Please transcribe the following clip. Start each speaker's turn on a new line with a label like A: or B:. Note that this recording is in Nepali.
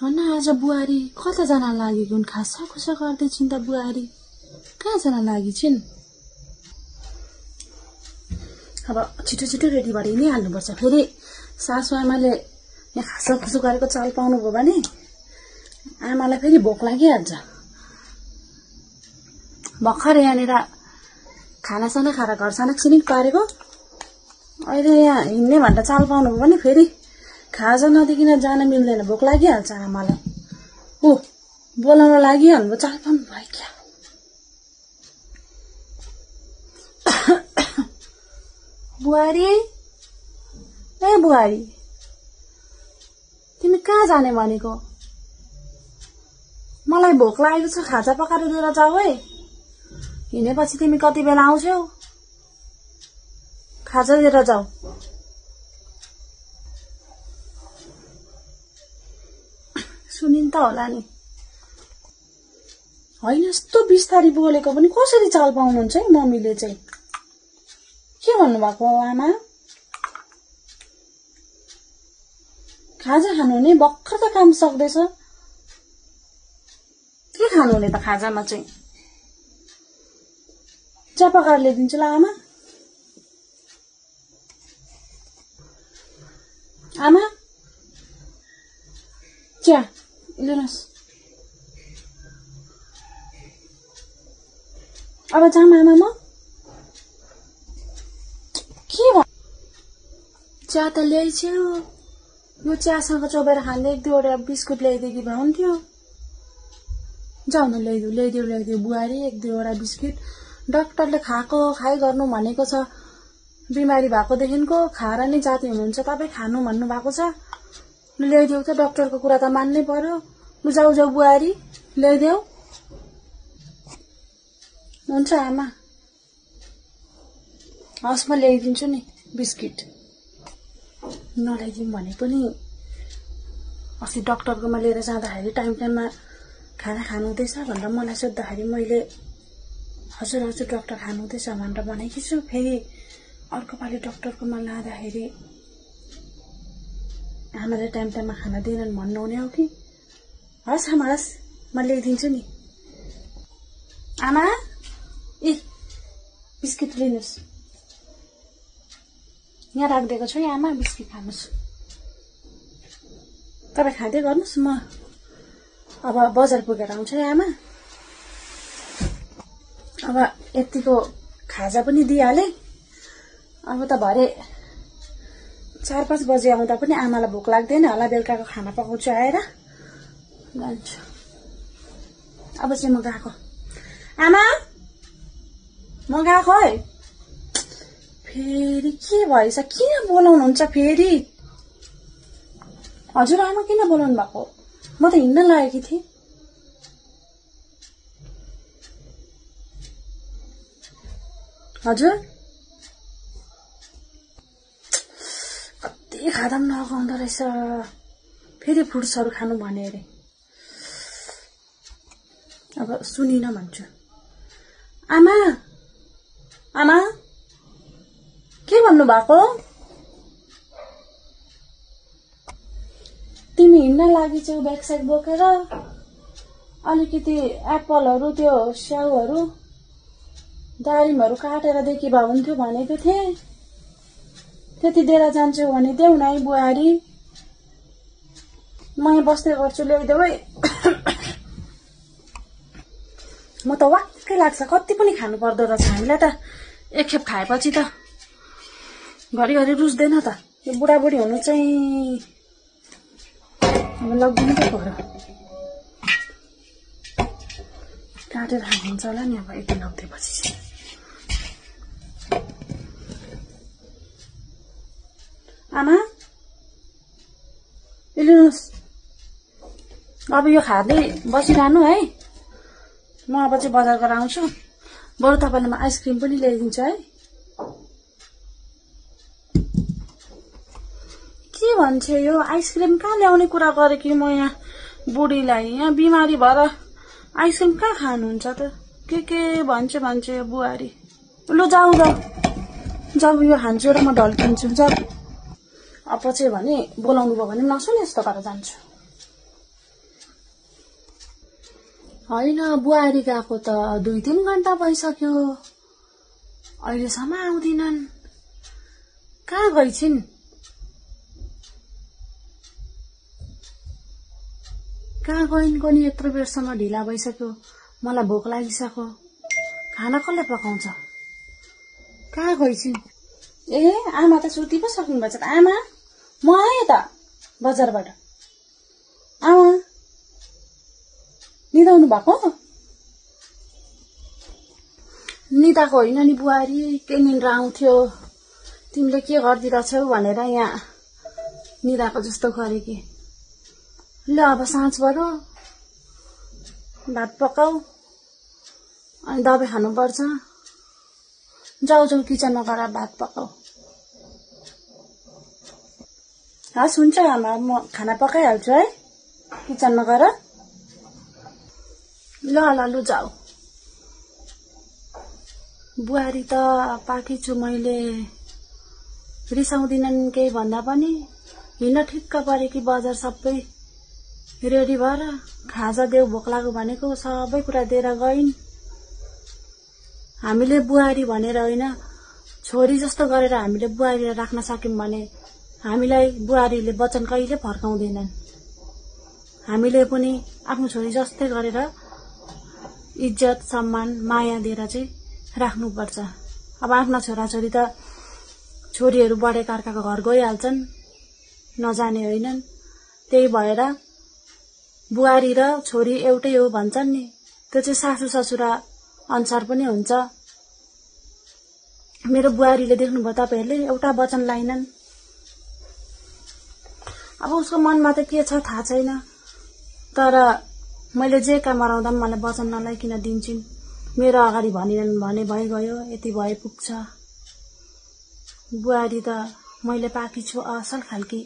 A: हन आज बुहारी कता जान लागेको हुन् खासा खुसा गर्दै छिन् त बुहारी कहाँ जान लागि छिन् अब छिटो छिटो रेडी भरि नै हाल्नुपर्छ फेरि सासु आमाले यहाँ खासा खुसा गरेको चाल पाउनु भयो भने आमालाई फेरि भोक लागिहाल्छ भर्खर यहाँनिर खानासाना खाएर घर सानक पारेको अहिले यहाँ हिँड्ने भन्दा चाल पाउनु भयो भने फेरि खाजा नदिकिन जान मिल्दैन भोक लागिहाल्छ आमालाई ऊ बोलाउन लागिहाल्नु चाल पाउनु भयो क्या बुहारी ए बुहारी तिमी कहाँ जाने भनेको मलाई भोक लागेको छ खाजा पकाएर लिएर जाऊ है हिँडेपछि तिमी कति बेला आउँछौ खाजा लिएर जाऊ सुनिन् त होला नि होइन यस्तो बिस्तारी बोलेको पनि कसरी चाल पाउनुहुन्छ है मम्मीले चाहिँ के भन्नुभएको आमा खाजा खानु हुने भर्खर त काम सक्दैछ के खानु हुने त खाजामा चाहिँ चिया पकाएर ल्याइदिन्छु ल आमा आमा चिया लिनुहोस् अब जाम आमा म के भ चिया त ल्याइछ्यौ यो चियासँग चोबेर खाने एक दुईवटा बिस्कुट ल्याइदिएकी भए हुन्थ्यो जाऊ न ल्याइदेऊ बुहारी एक दुईवटा बिस्कुट डाक्टरले खाइ गर्नु भनेको छ बिमारी भएकोदेखिको खाएर नै जाति हुनुहुन्छ तपाईँ खानु भन्नु भएको छ ल्याइदेऊ त डाक्टरको कुरा त मान्नै पर्यो लु जाऊ बुहारी ल्याइदेऊ हुन्छ आमा हस् म ल्याइदिन्छु नि बिस्किट नल्याइदिउँ भने पनि अस्ति डाक्टरकोमा लिएर जाँदाखेरि टाइममा खाना खानु हुँदैछ भनेर मलाई सोद्धाखेरि मैले हजुर डाक्टर खानु हुँदैछ भनेर भनेकी छु फेरि अर्को पालि डाक्टरकोमा लाँदाखेरि आमाले टाइममा खाना दिएनन् भन्नु हुने हो कि हस् आमा हस् म ल्याइदिन्छु नि आमा ए बिस्किट लिनुहोस् यहाँ राखिदिएको छु आमा बिस्किट खानुहोस् तपाईँ खाँदै गर्नुहोस् म अब बजार पुगेर आउँछु है आमा अब यतिको खाजा पनि दिइहालेँ अब त भरे 4-5 बजे आउँदा पनि आमालाई भोक लाग्दैन होला बेलुकाको खाना पकाउँछु आएर जान्छु अब चाहिँ म गएको आमा म गएको है फेरि के भएछ किन बोलाउनुहुन्छ फेरि हजुर आमा किन बोलाउनु भएको म त हिँड्न लागेकी थिएँ हजुर कति खाँदा पनि नगाउँदो रहेछ फेरि फ्रुट्सहरू खानु भने अरे अब सुनिन भन्छु आमा आमा के भन्नु भएको तिमी हिँड्न लागि छौ ब्याग स्याग बोकेर अलिकति एप्पलहरू त्यो स्याउहरू दारिमहरू काटेर देखि भए हुन्थ्यो भनेको थिएँ त्यति दिएर जान्छु भने देऊ न है बुहारी म यहाँ बस्दै गर्छु ल्याइदेऊ है म त वाक्कै लाग्छ कति पनि खानु पर्दो रहेछ हामीलाई त एकखेप खाएपछि त घरिघरि रुच्दैन त यो बुढाबुढी हुनु चाहिँ अब लगिदिनु त पर्यो काटेर खानुहुन्छ होला नि अब एकदिन लगिदिएपछि चाहिँ आमा लिनुहोस् अब यो खाँदै बसिरहनु है म अब चाहिँ बजार गरेर आउँछु बरु तपाईँलाई म आइसक्रिम पनि ल्याइदिन्छु है के भन्छ यो आइसक्रिम कहाँ ल्याउने कुरा गरेँ कि म यहाँ बुढीलाई यहाँ बिमारी भएर आइसक्रिम कहाँ खानुहुन्छ त के भन्छ यो बुहारी लु जाऊ यो हान्छु र म ढल्किन्छु जाऊ। अब चाहिँ भने बोलाउनु भयो भने नसुने यस्तो गरेर जान्छु। होइन बुहारी गएको त 2-3 घण्टा भइसक्यो अहिलेसम्म आउँदिनन् कहाँ गइछिन् कहाँ गइन् कोनी यत्रो बेरसम्म ढिला भइसक्यो मलाई भोक लागिसक्यो खाना कसले पकाउँछ कहाँ गइछिन् ए आमा त सुति पो सक्नु भएछ त आमा म आएँ त बजारबाट आमा निदाउनु भएको निदाको होइन नि बुहारी के निन्द्रा आउँथ्यो तिमीले के गर्दिरहेछौ भनेर यहाँ निदाको जस्तो गरे कि ल अब साँझ पऱ्यो भात पकाऊ अनि दबाई खानुपर्छ जाऊ किचनमा गएर भात पकाऊ हस् हुन्छ आमा म खाना पकाइहाल्छु है किचनमा गएर ल जाऊ बुहारी त पाकी छु मैले रिसाउँदिनन् केही भन्दा पनि हिँड्न ठिक्क परे कि बजार सबै रेडी भएर खाजा देऊ भोक लाग्यो भनेको सबै कुरा दिएर गइन् हामीले बुहारी भनेर होइन छोरी जस्तो गरेर हामीले बुहारीलाई राख्न सक्यौं भने हामीलाई बुहारीले वचन कहिले फर्काउँदैनन् हामीले पनि आफ्नो छोरी जस्तै गरेर इज्जत सम्मान माया दिएर चाहिँ राख्नुपर्छ अब आफ्ना छोराछोरी त छोरीहरू बढेका अर्काको घर गइहाल्छन् नजाने होइनन् त्यही भएर बुहारी र छोरी एउटै हो भन्छन् नि त्यो चाहिँ सासू ससुरा अनुसार पनि हुन्छ मेरो बुहारीले देख्नुभयो तपाईहरुले एउटा वचन लाइनन् अब उसको मनमा त के छ थाहा छैन तर मैले जे काम गराउँदा मलाई वचन नलाइकिन दिन्छिन् मेरो अगाडि भनिनन् भने भइगयो यति भए पुग्छ बुहारी त मैले पाकी छु असल खालकी